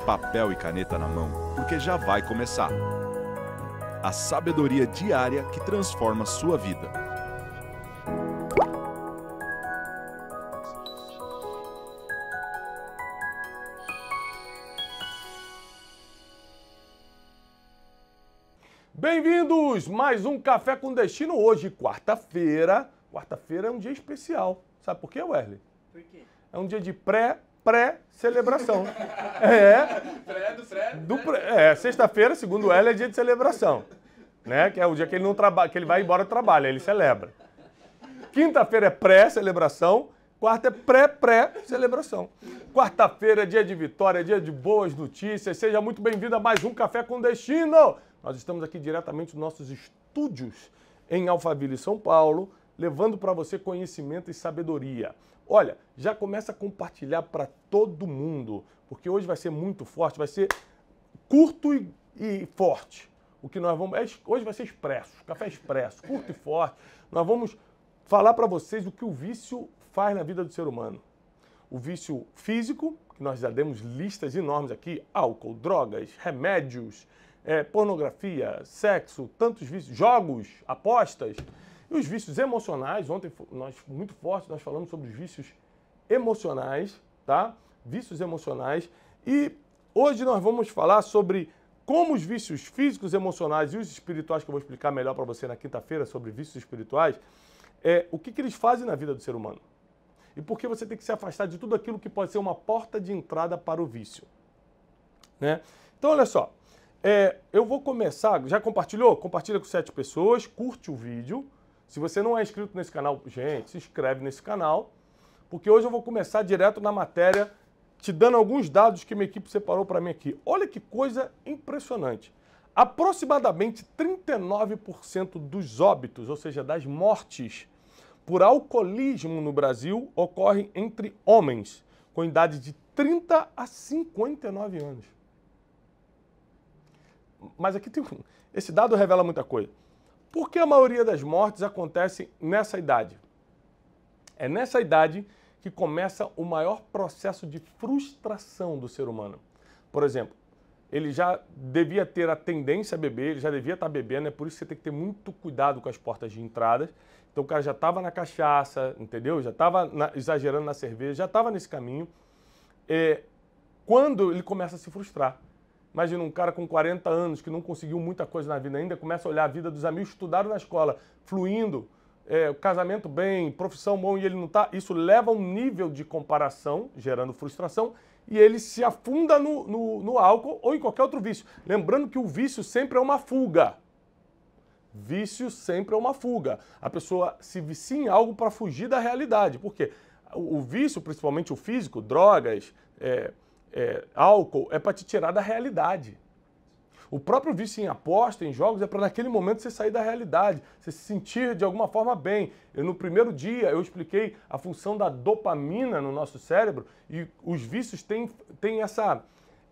papel e caneta na mão, porque já vai começar. A sabedoria diária que transforma sua vida. Bem-vindos! Mais um Café com Destino hoje, quarta-feira. Quarta-feira é um dia especial. Sabe por quê, Wesley? Por quê? É um dia de pré-celebração. Sexta-feira, segundo o Wesley, é dia de celebração. Né? Que é o dia que ele não trabalha, que ele vai embora do trabalho, aí ele celebra. Quinta-feira é pré-celebração, quarta é pré-celebração. Quarta-feira é dia de vitória, é dia de boas notícias. Seja muito bem-vindo a mais um Café com Destino. Nós estamos aqui diretamente nos nossos estúdios em Alphaville, São Paulo, levando para você conhecimento e sabedoria. Olha, já começa a compartilhar para todo mundo, porque hoje vai ser muito forte, vai ser curto e forte. O que nós vamos... Hoje vai ser expresso, café expresso, curto e forte. Nós vamos falar para vocês o que o vício faz na vida do ser humano. O vício físico, que nós já demos listas enormes aqui, álcool, drogas, remédios, pornografia, sexo, tantos vícios, jogos, apostas. E os vícios emocionais, ontem muito forte, nós falamos sobre os vícios emocionais, tá? Vícios emocionais. E hoje nós vamos falar sobre como os vícios físicos, emocionais e os espirituais, que eu vou explicar melhor para você na quinta-feira sobre vícios espirituais, o que eles fazem na vida do ser humano. E por que você tem que se afastar de tudo aquilo que pode ser uma porta de entrada para o vício. Né? Então, olha só. Eu vou começar, já compartilhou? Compartilha com 7 pessoas, curte o vídeo. Se você não é inscrito nesse canal, gente, se inscreve nesse canal, porque hoje eu vou começar direto na matéria, te dando alguns dados que minha equipe separou para mim aqui. Olha que coisa impressionante. Aproximadamente 39% dos óbitos, ou seja, das mortes por alcoolismo no Brasil, ocorrem entre homens com idade de 30 a 59 anos. Mas aqui esse dado revela muita coisa. Por que a maioria das mortes acontece nessa idade? É nessa idade que começa o maior processo de frustração do ser humano. Por exemplo, ele já devia ter a tendência a beber, ele já devia estar bebendo, é por isso que você tem que ter muito cuidado com as portas de entrada. Então o cara já estava na cachaça, entendeu? Já estava exagerando na cerveja, já estava nesse caminho. Quando ele começa a se frustrar. Imagina um cara com 40 anos que não conseguiu muita coisa na vida ainda, começa a olhar a vida dos amigos, estudaram na escola, fluindo, casamento bem, profissão bom e ele não está. Isso leva a um nível de comparação, gerando frustração, e ele se afunda no álcool ou em qualquer outro vício. Lembrando que o vício sempre é uma fuga. Vício sempre é uma fuga. A pessoa se vicia em algo para fugir da realidade. Por quê? O vício, principalmente o físico, drogas, álcool, é para te tirar da realidade. O próprio vício em aposta, em jogos, é para naquele momento você sair da realidade, você se sentir de alguma forma bem. No primeiro dia eu expliquei a função da dopamina no nosso cérebro e os vícios têm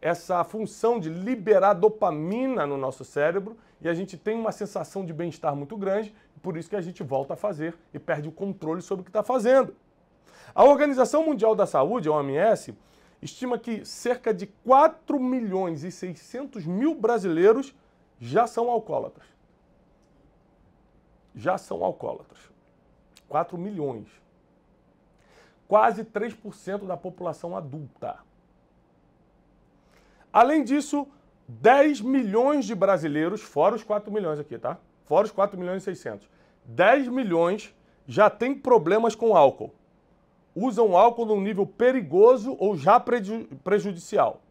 essa função de liberar dopamina no nosso cérebro e a gente tem uma sensação de bem-estar muito grande, por isso que a gente volta a fazer e perde o controle sobre o que está fazendo. A Organização Mundial da Saúde, a OMS, estima que cerca de 4 milhões e 600 mil brasileiros já são alcoólatras. Já são alcoólatras. 4 milhões. Quase 3% da população adulta. Além disso, 10 milhões de brasileiros, fora os 4 milhões aqui, tá? Fora os 4 milhões e 600. 10 milhões já têm problemas com álcool. Usam álcool num nível perigoso ou já prejudicial.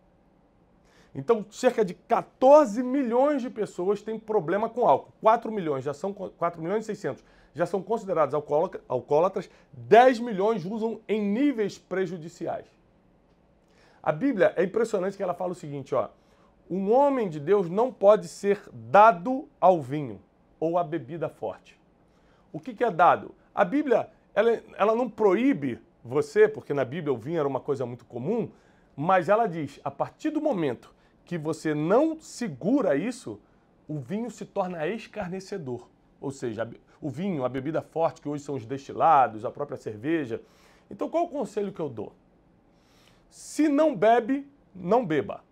Então, cerca de 14 milhões de pessoas têm problema com álcool. 4 milhões e 600 já são considerados alcoólatras, 10 milhões usam em níveis prejudiciais. A Bíblia é impressionante que ela fala o seguinte, ó, um homem de Deus não pode ser dado ao vinho ou à bebida forte. O que é dado? A Bíblia, ela não proíbe você, porque na Bíblia o vinho era uma coisa muito comum, mas ela diz, a partir do momento que você não segura isso, o vinho se torna escarnecedor. Ou seja, o vinho, a bebida forte, que hoje são os destilados, a própria cerveja. Então qual o conselho que eu dou? Se não bebe, não beba.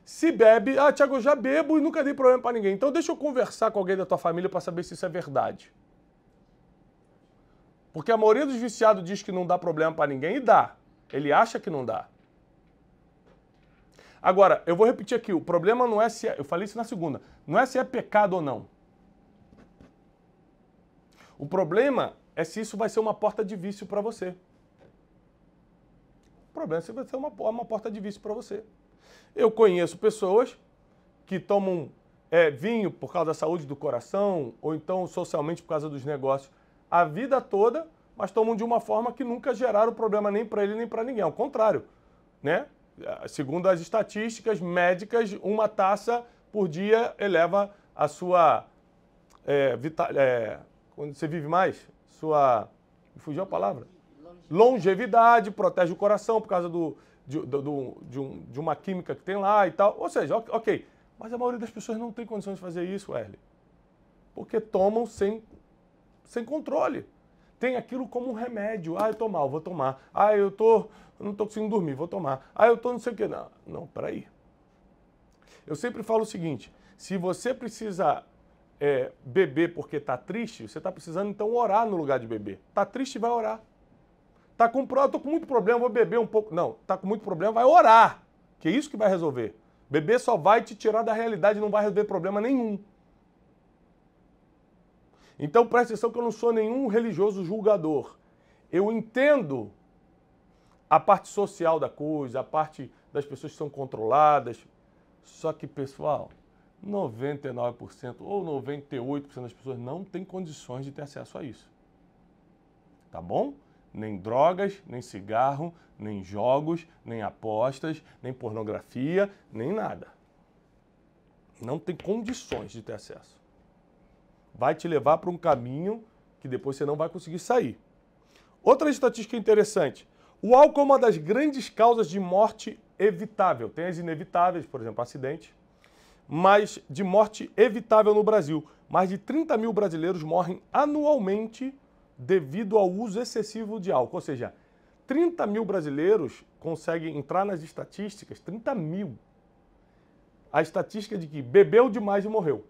Se bebe, Tiago, eu já bebo e nunca dei problema para ninguém. Então deixa eu conversar com alguém da tua família para saber se isso é verdade. Porque a maioria dos viciados diz que não dá problema para ninguém e dá. Ele acha que não dá. Agora, eu vou repetir aqui, o problema não é se eu falei isso na segunda, não é se é pecado ou não. O problema é se isso vai ser uma porta de vício para você. O problema é se vai ser uma porta de vício para você. Eu conheço pessoas que tomam vinho por causa da saúde do coração, ou então socialmente por causa dos negócios, a vida toda, mas tomam de uma forma que nunca geraram problema nem para ele nem para ninguém. Ao contrário, né? Segundo as estatísticas médicas, uma taça por dia eleva a sua... quando você vive mais, sua... Fugiu a palavra? Longevidade, protege o coração por causa de uma química que tem lá e tal. Ou seja, ok. Mas a maioria das pessoas não tem condições de fazer isso, Wesley. Porque tomam sem controle. Tem aquilo como um remédio. Eu tô mal, vou tomar. Eu não tô conseguindo dormir, vou tomar. Eu tô não sei o quê. Não, peraí. Eu sempre falo o seguinte, se você precisa beber porque tá triste, você tá precisando então orar no lugar de beber. Tá triste, vai orar. Eu tô com muito problema, vou beber um pouco. Não, tá com muito problema, vai orar. Que é isso que vai resolver. Beber só vai te tirar da realidade, não vai resolver problema nenhum. Então presta atenção que eu não sou nenhum religioso julgador. Eu entendo a parte social da coisa, a parte das pessoas que são controladas. Só que, pessoal, 99% ou 98% das pessoas não têm condições de ter acesso a isso. Tá bom? Nem drogas, nem cigarro, nem jogos, nem apostas, nem pornografia, nem nada. Não tem condições de ter acesso. Vai te levar para um caminho que depois você não vai conseguir sair. Outra estatística interessante. O álcool é uma das grandes causas de morte evitável. Tem as inevitáveis, por exemplo, acidente, mas de morte evitável no Brasil. Mais de 30 mil brasileiros morrem anualmente devido ao uso excessivo de álcool. Ou seja, 30 mil brasileiros conseguem entrar nas estatísticas, 30 mil. A estatística de que bebeu demais e morreu.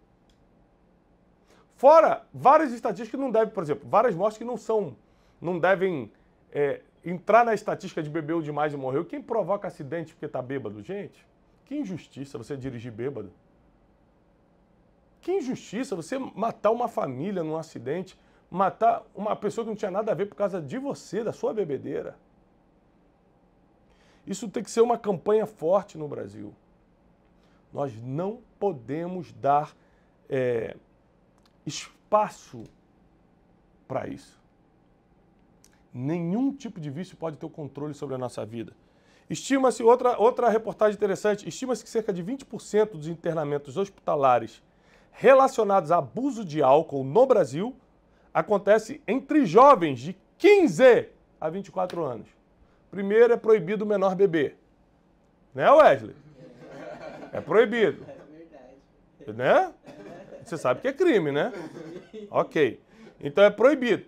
Fora várias estatísticas que não devem, por exemplo, várias mortes que não devem entrar na estatística de bebeu demais e morreu. Quem provoca acidente porque está bêbado? Gente, que injustiça você dirigir bêbado. Que injustiça você matar uma família num acidente, matar uma pessoa que não tinha nada a ver por causa de você, da sua bebedeira. Isso tem que ser uma campanha forte no Brasil. Nós não podemos dar espaço para isso. Nenhum tipo de vício pode ter o controle sobre a nossa vida. Estima-se, outra reportagem interessante, estima-se que cerca de 20% dos internamentos hospitalares relacionados a abuso de álcool no Brasil acontece entre jovens de 15 a 24 anos. Primeiro, é proibido o menor beber. Né, Wesley? É proibido. É verdade. Né? Você sabe que é crime, né? Ok. Então é proibido.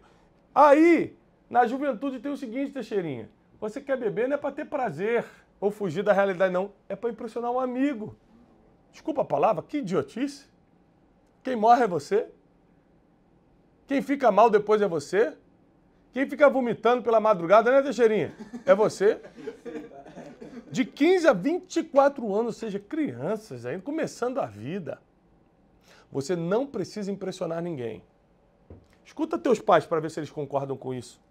Aí, na juventude tem o seguinte, Teixeirinha. Você quer beber não é para ter prazer ou fugir da realidade, não. É para impressionar um amigo. Desculpa a palavra, que idiotice. Quem morre é você. Quem fica mal depois é você. Quem fica vomitando pela madrugada, né, Teixeirinha? É você. De 15 a 24 anos, ou seja, crianças ainda, começando a vida. Você não precisa impressionar ninguém. Escuta teus pais para ver se eles concordam com isso.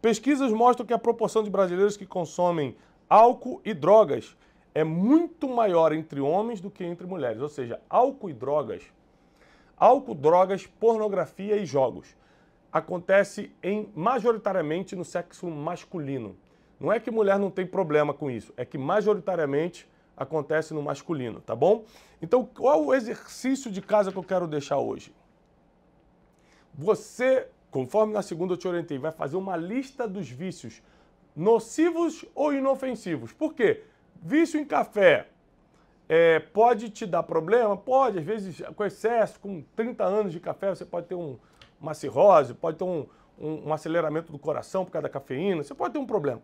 Pesquisas mostram que a proporção de brasileiros que consomem álcool e drogas é muito maior entre homens do que entre mulheres. Ou seja, álcool, drogas, pornografia e jogos. Acontece majoritariamente no sexo masculino. Não é que mulher não tem problema com isso, é que majoritariamente acontece no masculino, tá bom? Então, qual o exercício de casa que eu quero deixar hoje? Você, conforme na segunda eu te orientei, vai fazer uma lista dos vícios nocivos ou inofensivos. Por quê? Vício em café pode te dar problema? Pode, às vezes com excesso, com 30 anos de café, você pode ter uma cirrose, pode ter um aceleramento do coração por causa da cafeína, você pode ter um problema.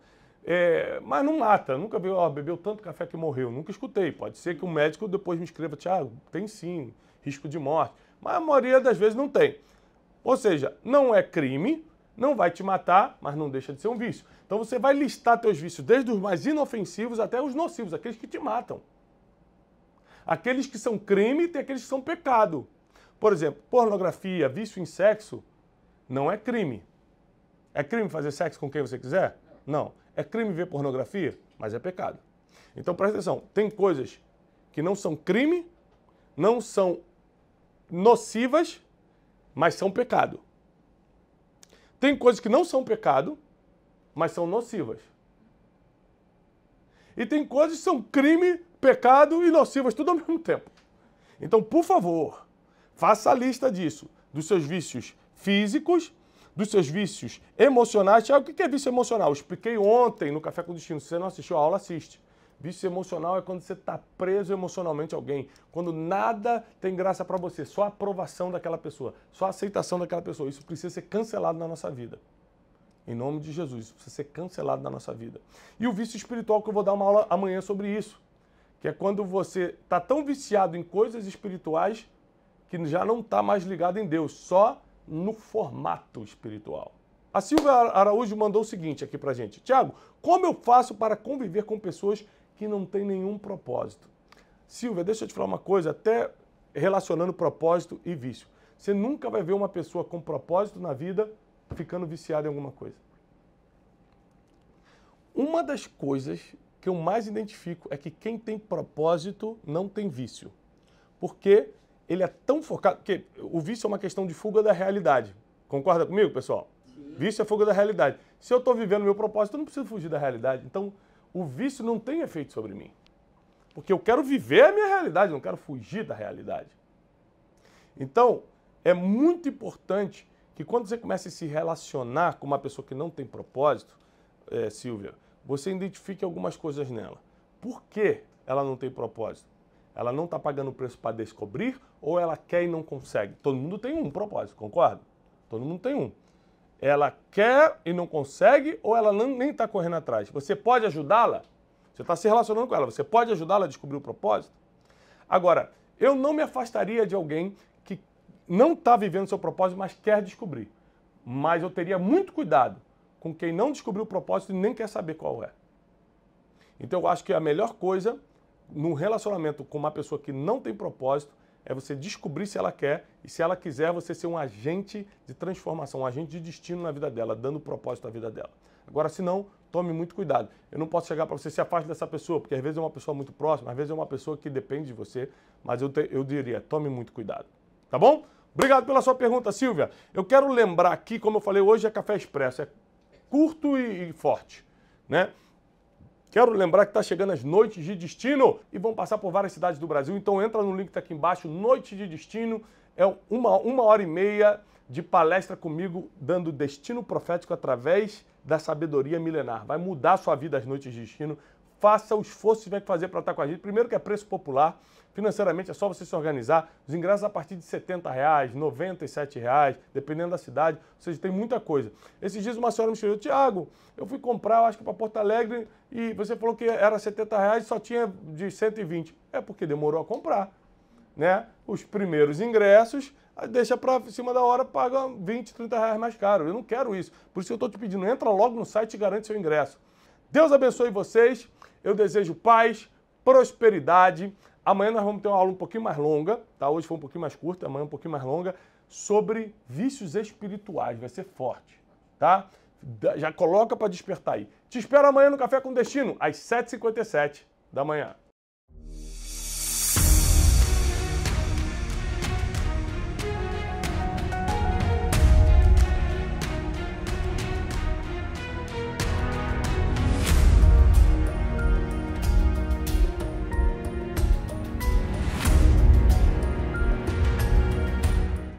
Mas não mata. Nunca vi, bebeu tanto café que morreu. Nunca escutei. Pode ser que o médico depois me escreva, Thiago, tem sim, risco de morte. Mas a maioria das vezes não tem. Ou seja, não é crime, não vai te matar, mas não deixa de ser um vício. Então você vai listar teus vícios, desde os mais inofensivos até os nocivos, aqueles que te matam. Aqueles que são crime tem aqueles que são pecado. Por exemplo, pornografia, vício em sexo, não é crime. É crime fazer sexo com quem você quiser? Não. É crime ver pornografia? Mas é pecado. Então presta atenção, tem coisas que não são crime, não são nocivas, mas são pecado. Tem coisas que não são pecado, mas são nocivas. E tem coisas que são crime, pecado e nocivas, tudo ao mesmo tempo. Então, por favor, faça a lista disso, dos seus vícios físicos, dos seus vícios emocionais. Tiago, o que é vício emocional? Eu expliquei ontem no Café com Destino. Se você não assistiu a aula, assiste. Vício emocional é quando você está preso emocionalmente a alguém, quando nada tem graça para você, só a aprovação daquela pessoa, só a aceitação daquela pessoa. Isso precisa ser cancelado na nossa vida. Em nome de Jesus, isso precisa ser cancelado na nossa vida. E o vício espiritual, que eu vou dar uma aula amanhã sobre isso, que é quando você está tão viciado em coisas espirituais que já não está mais ligado em Deus, só no formato espiritual. A Silvia Araújo mandou o seguinte aqui pra gente. Tiago, como eu faço para conviver com pessoas que não têm nenhum propósito? Silvia, deixa eu te falar uma coisa, até relacionando propósito e vício. Você nunca vai ver uma pessoa com propósito na vida ficando viciada em alguma coisa. Uma das coisas que eu mais identifico é que quem tem propósito não tem vício. Porque ele é tão focado... Porque o vício é uma questão de fuga da realidade. Concorda comigo, pessoal? Sim. Vício é fuga da realidade. Se eu estou vivendo meu propósito, eu não preciso fugir da realidade. Então, o vício não tem efeito sobre mim. Porque eu quero viver a minha realidade, não quero fugir da realidade. Então, é muito importante que quando você começa a se relacionar com uma pessoa que não tem propósito, Silvia, você identifique algumas coisas nela. Por que ela não tem propósito? Ela não está pagando o preço para descobrir ou ela quer e não consegue? Todo mundo tem um propósito, concorda? Todo mundo tem um. Ela quer e não consegue ou ela nem está correndo atrás? Você pode ajudá-la? Você está se relacionando com ela, você pode ajudá-la a descobrir o propósito? Agora, eu não me afastaria de alguém que não está vivendo seu propósito, mas quer descobrir. Mas eu teria muito cuidado com quem não descobriu o propósito e nem quer saber qual é. Então eu acho que a melhor coisa num relacionamento com uma pessoa que não tem propósito é você descobrir se ela quer e, se ela quiser, você ser um agente de transformação, um agente de destino na vida dela, dando propósito à vida dela. Agora, se não, tome muito cuidado. Eu não posso chegar para você, se afaste dessa pessoa, porque às vezes é uma pessoa muito próxima, às vezes é uma pessoa que depende de você, mas eu diria, tome muito cuidado. Tá bom? Obrigado pela sua pergunta, Silvia. Eu quero lembrar aqui, como eu falei, hoje é Café Expresso, é curto e forte, né? Quero lembrar que está chegando as Noites de Destino e vão passar por várias cidades do Brasil. Então entra no link que está aqui embaixo, Noite de Destino. É uma hora e meia de palestra comigo, dando destino profético através da sabedoria milenar. Vai mudar a sua vida as Noites de Destino. Faça o esforço que tiver que fazer para estar com a gente. Primeiro que é preço popular. Financeiramente é só você se organizar. Os ingressos a partir de R$70, R$97, dependendo da cidade. Ou seja, tem muita coisa. Esses dias uma senhora me escreveu, Tiago, eu fui comprar, eu acho que para Porto Alegre, e você falou que era R$70 e só tinha de 120. É porque demorou a comprar, né? Os primeiros ingressos, deixa para cima da hora, paga 20, R$30 mais caro. Eu não quero isso. Por isso eu estou te pedindo, entra logo no site e garante seu ingresso. Deus abençoe vocês. Eu desejo paz, prosperidade. Amanhã nós vamos ter uma aula um pouquinho mais longa, tá? Hoje foi um pouquinho mais curta, amanhã um pouquinho mais longa, sobre vícios espirituais. Vai ser forte, tá? Já coloca para despertar aí. Te espero amanhã no Café com Destino, às 7h57 da manhã.